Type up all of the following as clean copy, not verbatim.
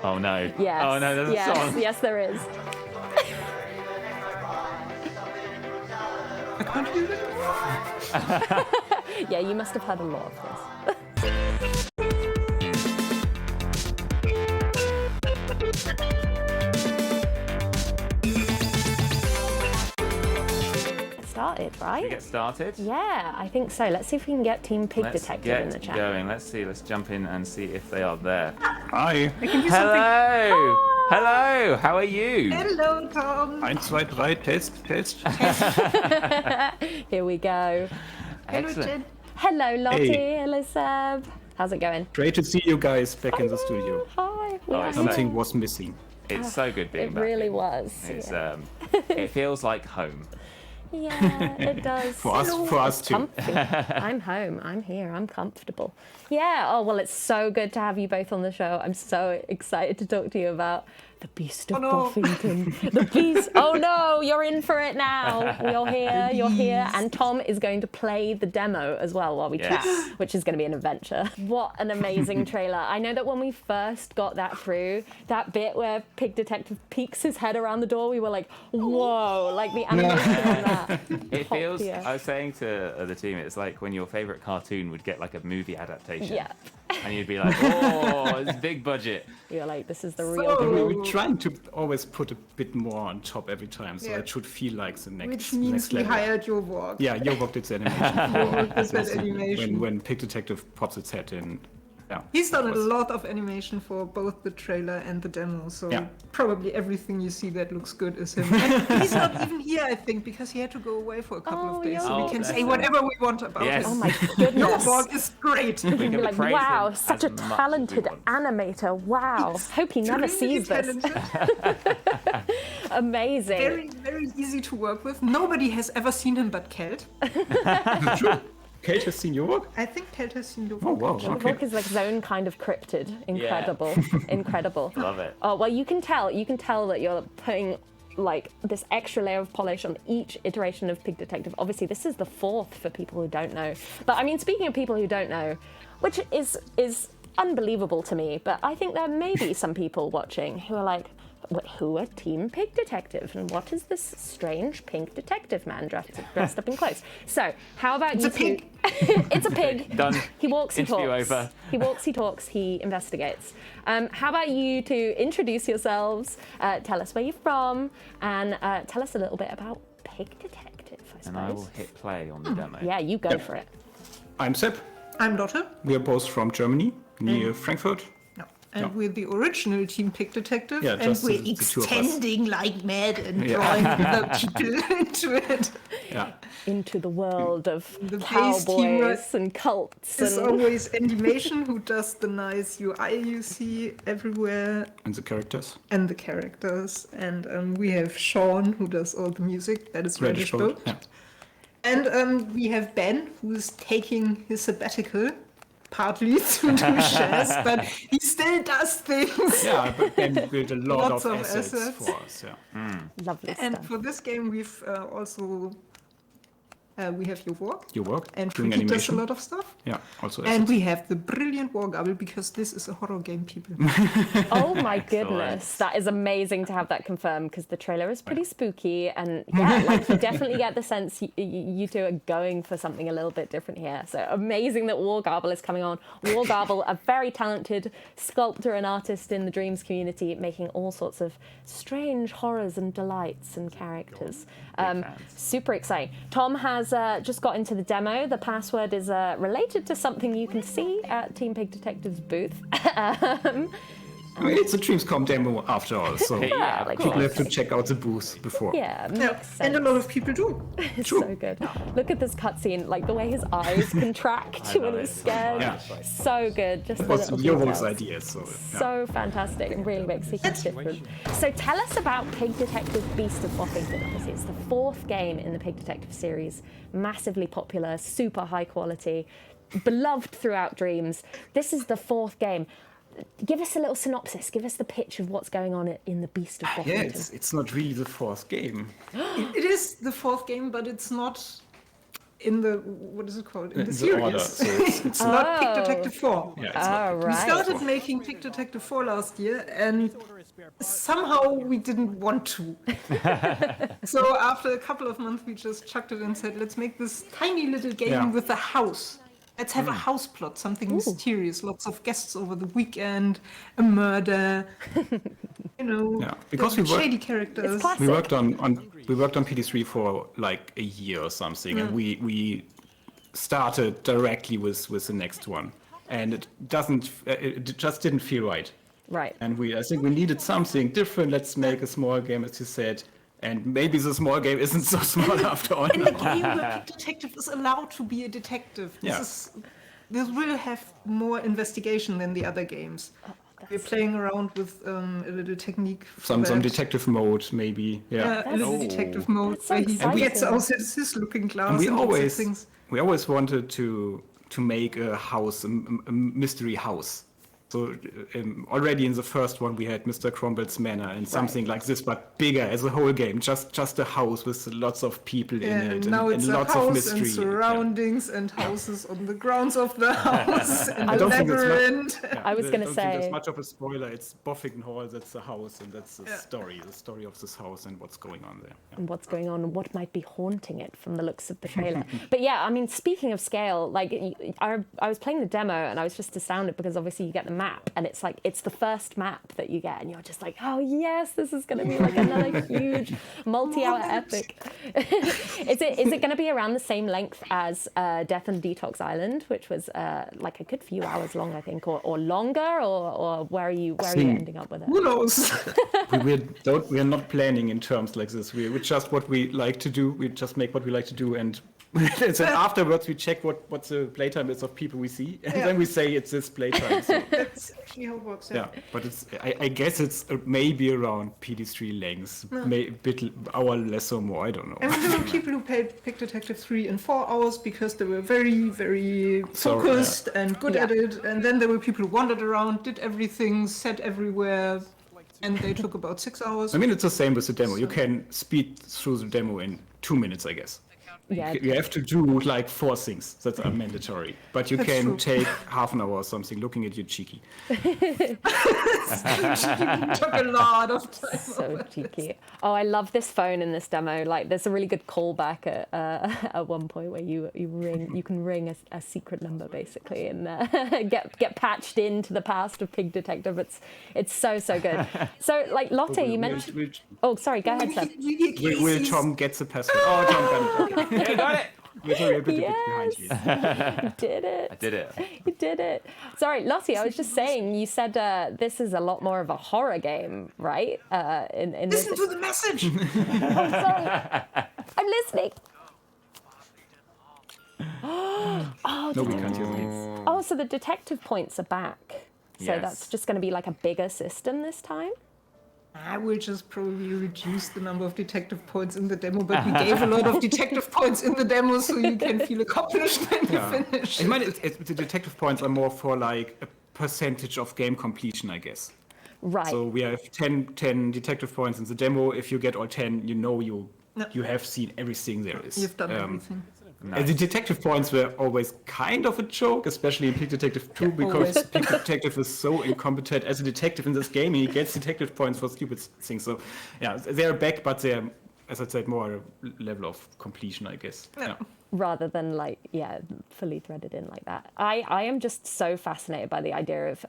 Oh no. Yes. Oh no, there's a song. Yes, there is. I can't hear it. Yeah, you must have heard a lot of this. Started, right? We get started. Yeah, I think so. Let's see if we can get Team Pig Detective in the chat. Going. Let's see. Let's jump in and see if they are there. Hi. I can hear Hello. Hello. How are you? Hello, Tom. 1, 2, 3, test. Here we go. Hello, Excellent. Jen. Hello, Lottie. Hey. Hello, Seb. How's it going? Great to see you guys back in the studio. Hi. it's Something was missing. It's so good being It back. really was. It's Yeah, it feels like home. yeah it does. For us too. Comfy. I'm home. I'm here. I'm comfortable. Yeah. Oh, well, it's so good to have you both on the show. I'm so excited to talk to you about the Beast of Boffington. The Beast. Oh, no, you're in for it now. You're here. You're here. And Tom is going to play the demo as well while we chat, which is going to be an adventure. What an amazing trailer. I know that when we first got that through, that bit where Pig Detective peeks his head around the door, we were like, whoa, like the animation on that. It feels. Yeah. I was saying to the team, it's like when your favorite cartoon would get like a movie adaptation. Yeah. And you'd be like, oh, it's big budget. You're like, this is the real deal. We're trying to always put a bit more on top every time, so it should feel like the next Which means next we level. hired your work. Yeah, your work did the animation. Your work did that animation. When Pig Detective pops its head in. Yeah. He's done a lot of animation for both the trailer and the demo, so probably everything you see that looks good is him. And he's not even here, I think, because he had to go away for a couple of days, so Oh, we can bless say him. whatever we want about Yes. him. Oh my Your goodness. work is great. We You'd can be like, praise wow, him such a as much as we talented want. animator. Wow. Hope he never Extremely sees this. talented, Amazing. very, very easy to work with. Nobody has ever seen him but Kelt. True. Kate has seen your work? I think Kelt has seen your Oh, work. wow. The Okay. book is like his own kind of cryptid. Incredible. Incredible. Love it. Oh, well, you can tell that you're putting like this extra layer of polish on each iteration of Pig Detective. Obviously, this is the 4th for people who don't know. But I mean, speaking of people who don't know, which is unbelievable to me, but I think there may be some people watching who are like, who are Team Pig Detective? And what is this strange pink detective man dressed up in clothes? So, how about It's you a pig. two? It's a pig. Done. He walks, he Interview talks. over. He walks, he talks, he investigates. How about you two introduce yourselves, tell us where you're from, and tell us a little bit about Pig Detective, I suppose. And I will hit play on the demo. Yeah, you go for it. I'm Seb. I'm Lotte. We are both from Germany, near Frankfurt. No. And No. we're the original Team Pig Detective, Yeah, and just we're the two of us. extending like mad and Yeah. drawing other people into it. Yeah. Into the world of The base team cowboys and cults. It's And always Animation who does the nice UI you see everywhere, And the characters. and the characters. And we have Sean who does all the music. That is Reddish Reddish Boat. Yeah. And we have Ben who's taking his sabbatical. Partly to do jazz, but he still does things. Yeah, but Ben built a lot Lots of of assets assets. for us. Yeah. lovely And stuff. for this game, we've also we have your work, Your work. and doing Freaky does a animation. lot of stuff. Yeah, also And assets. we have the brilliant Wargabel because this is a horror game, people. Oh my goodness, that is amazing to have that confirmed because the trailer is pretty spooky and yeah, like you definitely get the sense you two are going for something a little bit different here. So amazing that Wargabel is coming on. Wargabel, a very talented sculptor and artist in the Dreams community, making all sorts of strange horrors and delights and characters. fans. Super exciting. Tom has just got into the demo. The password is related to something you can see at Team Pig Detective's booth. I mean, it's a DreamsCom demo after all, so Yeah, like of people course. have to check out the booth before. Yeah, makes Yeah, sense. and a lot of people do. It's so good. Look at this cutscene, like the way his eyes contract I when love he's it. scared. Yeah. So good. Just It the was little your details. work's idea, so yeah. So fantastic. It really makes a huge difference. So tell us about Pig Detective Beast of Boffington. Obviously, it's the 4th game in the Pig Detective series. Massively popular, super high quality, beloved throughout Dreams. This is the 4th game. Give us a little synopsis. Give us the pitch of what's going on in the Beast of Yeah, Boffington. it's not really the 4th game. It is the 4th game, but it's not. in the, what is it called? In the The series. order, so it's not Pig Oh. Detective 4. Yeah, it's not. We right. started making Pig Detective 4 last year, and somehow we didn't want to. So after a couple of months, we just chucked it and said, let's make this tiny little game Yeah. with a house. Let's have a house plot, something mysterious, lots of guests over the weekend, a murder, Yeah, because we shady worked, characters. classic. we worked on PD3 for like a year or something, and we started directly with the next one, and it just didn't feel right. Right. And I think we needed something different. Let's make a small game, as you said. And maybe the small game isn't so small after all. In a game where Pig Detective is allowed to be a detective. This will have more investigation than the other games. We're playing around with a little technique. For Some that. detective mode, maybe. Yeah. A little detective mode That's so where he exciting. gets out his looking glass And and looks at things. we always wanted to make a house, a mystery house. So already in the first one we had Mr. Cromwell's Manor and something like this, but bigger as a whole game. Just a house with lots of people in it And now it's and a lots of house mystery. and surroundings and houses on the grounds of the house and I a don't think it's labyrinth. I was gonna don't think say- there's much of a spoiler. It's Boffington Hall. That's the house, and that's the story of this house and what's going on there. Yeah. And what's going on and what might be haunting it from the looks of the trailer. But yeah, I mean, speaking of scale, like I was playing the demo and I was just astounded because obviously you get the map and it's like, it's the first map that you get and you're just like, oh yes, this is going to be like another huge multi-hour epic. Is it going to be around the same length as Death on Detox Island, which was like a good few hours long, I think, or longer, or where are you ending up with it? Who knows? we are not planning in terms like this. We're just what we like to do. We just make what we like to do, and so afterwards we check what the playtime is of people we see, and then we say it's this playtime. So. That's actually how it works. Yeah, but I guess it's maybe around PD3 lengths, a bit hour less or more. I don't know. And there were people who played Pig Detective 3 in 4 hours because they were very, very focused and good at it. And then there were people who wandered around, did everything, sat everywhere, and they took about 6 hours. I mean, it's the same with the demo. You can speed through the demo in 2 minutes, I guess. Yeah. You have to do like 4 things that are mandatory, but you can true. take half an hour or something looking at your cheeky. It took a lot of time. So cheeky. Oh, I love this phone in this demo. Like, there's a really good callback at one point where you can ring a secret number basically, and get patched into the past of Pig Detective. It's so good. So, like Lotte, you mentioned. Oh, sorry. Go ahead, Seb. Will Tom get the password? Oh, Tom got it. Okay. You got it. We're sorry, a bit behind you. You did it. I did it. You did it. Sorry, Lottie, I was just saying, you said this is a lot more of a horror game, right? In this. Listen to the message. Oh, sorry. I'm listening. No, we can't hear me. Oh, so the detective points are back. So Yes. that's just going to be like a bigger system this time? I will just probably reduce the number of detective points in the demo, but we gave a lot of detective points in the demo so you can feel accomplished when you finish. I mean, the detective points are more for like a percentage of game completion, I guess. Right. So we have 10 detective points in the demo. If you get all 10, you have seen everything there is. You've done everything. And the detective points were always kind of a joke, especially in Pig Detective 2, because Pig Detective is so incompetent as a detective in this game, and he gets detective points for stupid things. So, yeah, they're back, but they're, as I said, more a level of completion, I guess. Yeah. Rather than like, fully threaded in like that. I am just so fascinated by the idea of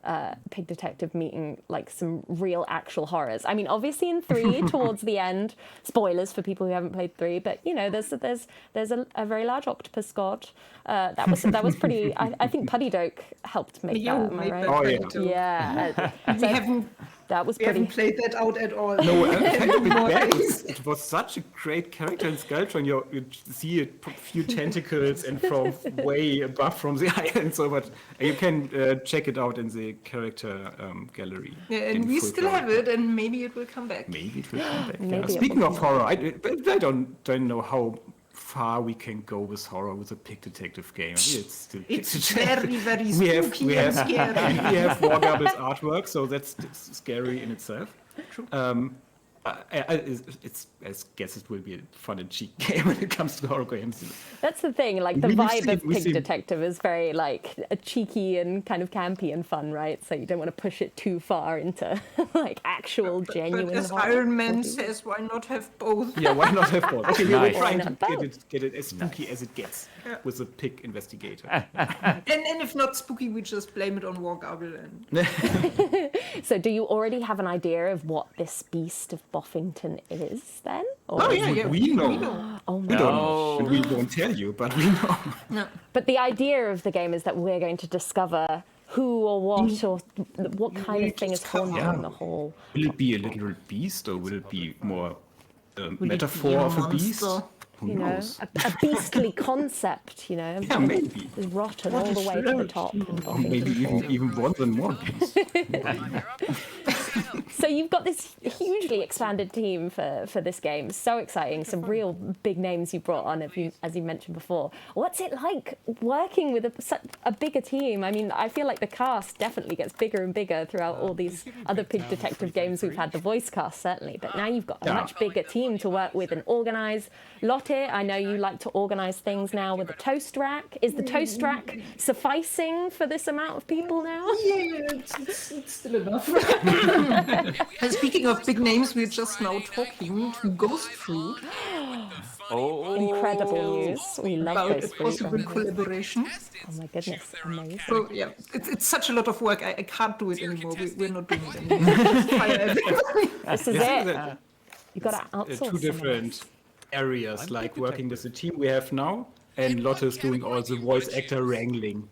Pig Detective meeting like some real actual horrors. I mean, obviously in 3 towards the end, spoilers for people who haven't played 3, but you know, there's a very large octopus god. That was pretty. I think Puddy Doke helped make that. Am I right? Oh yeah. Yeah. We haven't That was We pretty. haven't played that out at all. No, it was such a great character in Skulltron. You see a few tentacles and from way above from the island. So, but you can check it out in the character gallery. Yeah, and we still have it, and maybe it will come back. Maybe it will come back. Maybe it Speaking will of horror, I don't know how far we can go with horror with a Pig Detective game. I mean, It's very, very we have spooky and scary. we have Wargable's artwork, so that's scary in itself. I guess it will be a fun and cheap game when it comes to horror games. That's the thing, like the We've vibe seen- of we've Pig seen- Detective is very like a cheeky and kind of campy and fun, right? So you don't want to push it too far into like actual genuine But as horror. Iron Man says, why not have both? Yeah, why not have both? Okay, Nice. we're trying Why to not get it as spooky as it gets with a pig investigator. And if not spooky, we just blame it on War Gargle. And So do you already have an idea of what this Beast of Boffington is then? Or We know. Oh We no. don't know. And we won't tell you, but we know. no. But the idea of the game is that we're going to discover who or what or what kind of thing is haunting Yeah. the hall. Will it be a literal beast or will it be more a it metaphor be a of a beast? monster? Who You know, knows? a beastly concept, you know. Yeah, maybe. Is rotten all the way to the top. in Or maybe Boffington Hall. even more than one beast. So you've got this hugely expanded team for this game. So exciting. Some real big names you brought on, as you mentioned before. What's it like working with such a bigger team? I mean, I feel like the cast definitely gets bigger and bigger throughout all these other Pig Detective games we've had, the voice cast certainly. But now you've got a much bigger team to work with and organise. Lotte, I know you like to organise things now with the toast rack. Is the toast rack sufficing for this amount of people now? Yeah, it's still enough. And speaking of big names, we're just now talking to Ghost Fruit Oh, Incredible news. We love about a Ghost Fruit. possible collaboration. Oh my goodness, amazing. So yeah, it's such a lot of work. I can't do it anymore. We're not doing it anymore. Just fire everybody. This is it. You got to outsource some Two of different areas, like working with the team we have now, and Lotte's doing all the voice actor wrangling. it.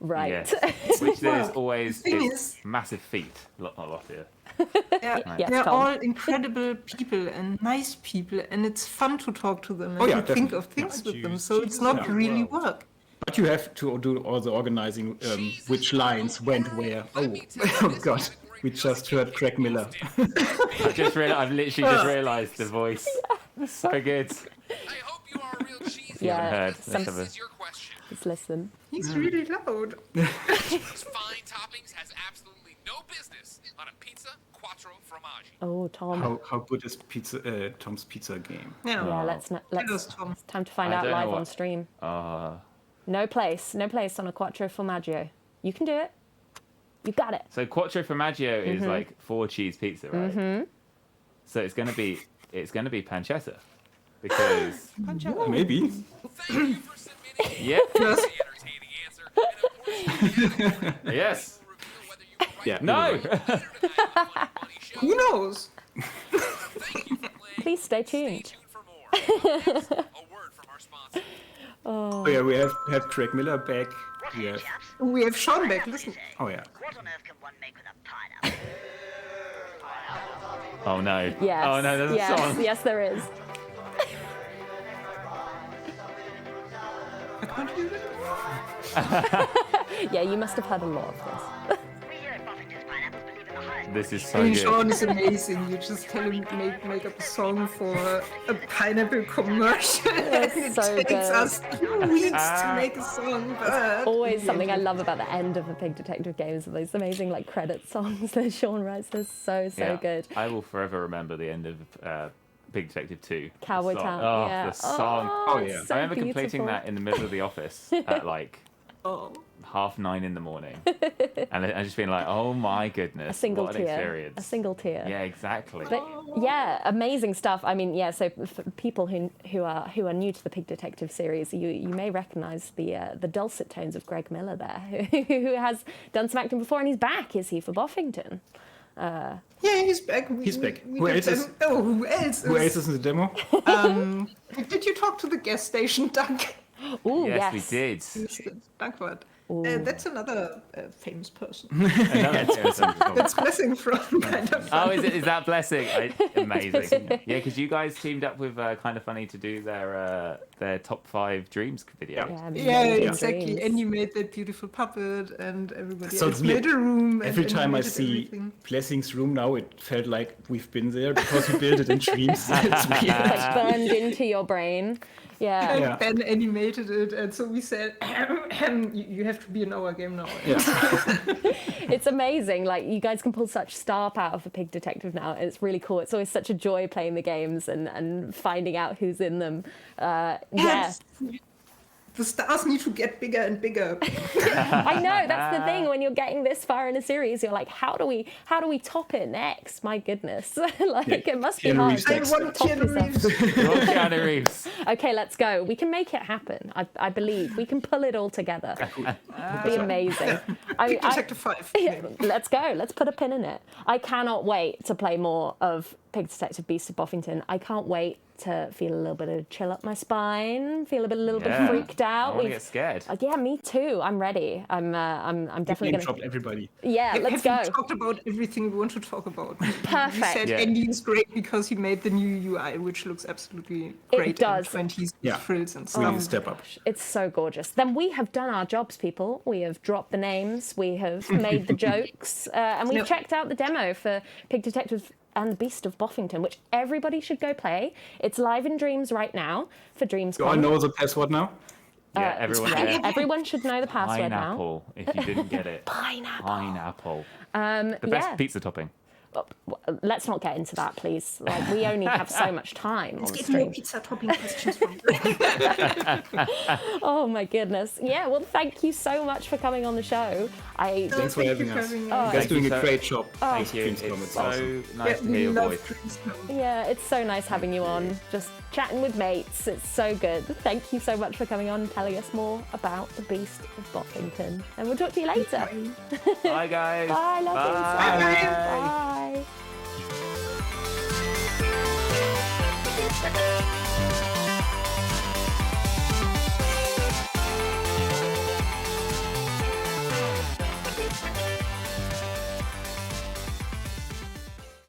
Right. yes. Which there's always thing is is- massive feat. Not a lot here. Yes, They're Tom. all incredible people and nice people, and it's fun to talk to them and Oh, yeah, to think definitely. of things with them. So it's not really work. But you have to do all the organizing, which lines went where. Oh God, we just heard Craig Miller. I've literally just realised the voice. So good. I hope you are a real cheese. You haven't Yeah, heard. Let's have a- This is your question. Let's listen. He's really loud. Those fine toppings has absolutely no business on a pizza quattro formaggi. Oh, Tom. How good is Tom's Pizza game? Yeah, let's Tell us, Tom. it's time to find I out don't know live on what- stream. Uh, No place on a Quattro Formaggio. You can do it. You got it. so Quattro Formaggio is like 4 cheese pizza, right? So it's gonna be pancetta because Maybe. Thank you for submitting yeah, the entertaining answer. And of course, we yes, will reveal whether you were right. Yeah. no. Later tonight on the Funny Bunny Show. Who knows? Thank you for playing. Please stay Stay tuned. tuned for more. Next, a word from our sponsor. Oh yeah, we have Craig Miller back. We have. We have Sean back. Listen. Oh yeah. What on earth can one make with a pineapple? Oh no. Yes. Oh no, there's a yes. song. Yes, there is. I can't hear it. Yeah, you must have heard a lot of this. We here at Buffington's Pineapples believe in the highest. This is I so mean, good. Sean is amazing. You just tell him make up a song for a pineapple commercial. and it so takes good. us 2 weeks to make a song. But Always something I love about the end of the Pig Detective games, are those amazing like credit songs that Sean writes. They're so Yeah. good. I will forever remember the end of Big Detective 2. The Cowboy song. Town. Oh, yeah. the song. Oh, yeah. so I remember completing beautiful. that in the middle of the office at like oh, 9:30 in the morning, and I just being like, "Oh my goodness, A single what an tear. experience!" A single tear. Yeah, exactly. But yeah, amazing stuff. I mean, yeah. So for people who are new to the Pig Detective series, you may recognise the dulcet tones of Greg Miller there, who has done some acting before, and he's back. Is he for Boffington? yeah, he's back. He's back. We Who did else is- them- Oh, who else? Who else is in the demo? Did you talk to the gas station, Doug? Ooh, yes, yes, we did. Dougward. That's another famous person. That's Blessing from kind of. Oh, is that Blessing? Amazing. Yeah, because you guys teamed up with Kind of Funny to do their their top 5 dreams video. Yeah, amazing exactly. dreams. And you made that beautiful puppet, and everybody So else it's made a room. Every and time I animated see everything. Blessing's room now, it felt like we've been there because we built it in Dreams. It's weird. Like burned into your brain. Yeah. And Yeah. Ben animated it, and so we said, you have to be in our game now. It's amazing. Like, you guys can pull such star power for Pig Detective now. It's really cool. It's always such a joy playing the games and finding out who's in them. Yeah. Yes. The stars need to get bigger and bigger. I know, that's the thing. When you're getting this far in a series, you're like, how do we top it next? My goodness. It must be Keanu hard Reeves to next. I want top Keanu yourself. Reeves. You're Keanu Reeves. Okay, let's go. We can make it happen. I believe we can pull it all together. It'd be amazing. Pig Detective 5. Let's go. Let's put a pin in it. I cannot wait to play more of Pig Detective Beast of Boffington. I can't wait to feel a little bit of chill up my spine, feel a little bit freaked I out. want to get scared. Yeah, me too. I'm ready. I'm definitely Name gonna. dropped everybody. Yeah, let's go. Have you talked about everything we want to talk about? Perfect. You said Yeah. Andy is great because he made the new UI, which looks absolutely great. does. And 20s Yeah. frills and Really stuff. step up. It's so gorgeous. Then we have done our jobs, people. We have dropped the names, we have made the jokes, and we've Yep. checked out the demo for Pig Detective and Beast of Boffington, which everybody should go play. It's live in Dreams right now for DreamsCom. You all know the password now? Yeah, everyone there. Everyone should know the password now. Pineapple, if you didn't get it. Pineapple. The best Yeah. pizza topping. Let's not get into that, please. Like, we only have so much time on the Get stream. no pizza topping questions from Oh my goodness. Yeah, well, thank you so much for coming on the show. Thanks for having us. You Oh, guys doing you a so- great job. Thank you. Dreamscom, It's it's so awesome. nice to hear your voice. yeah, it's so nice having you on. Just chatting with mates. It's so good. Thank you so much for coming on and telling us more about the Beast of Boffington. And we'll talk to you later. Bye, guys. Bye, lovelies. Bye.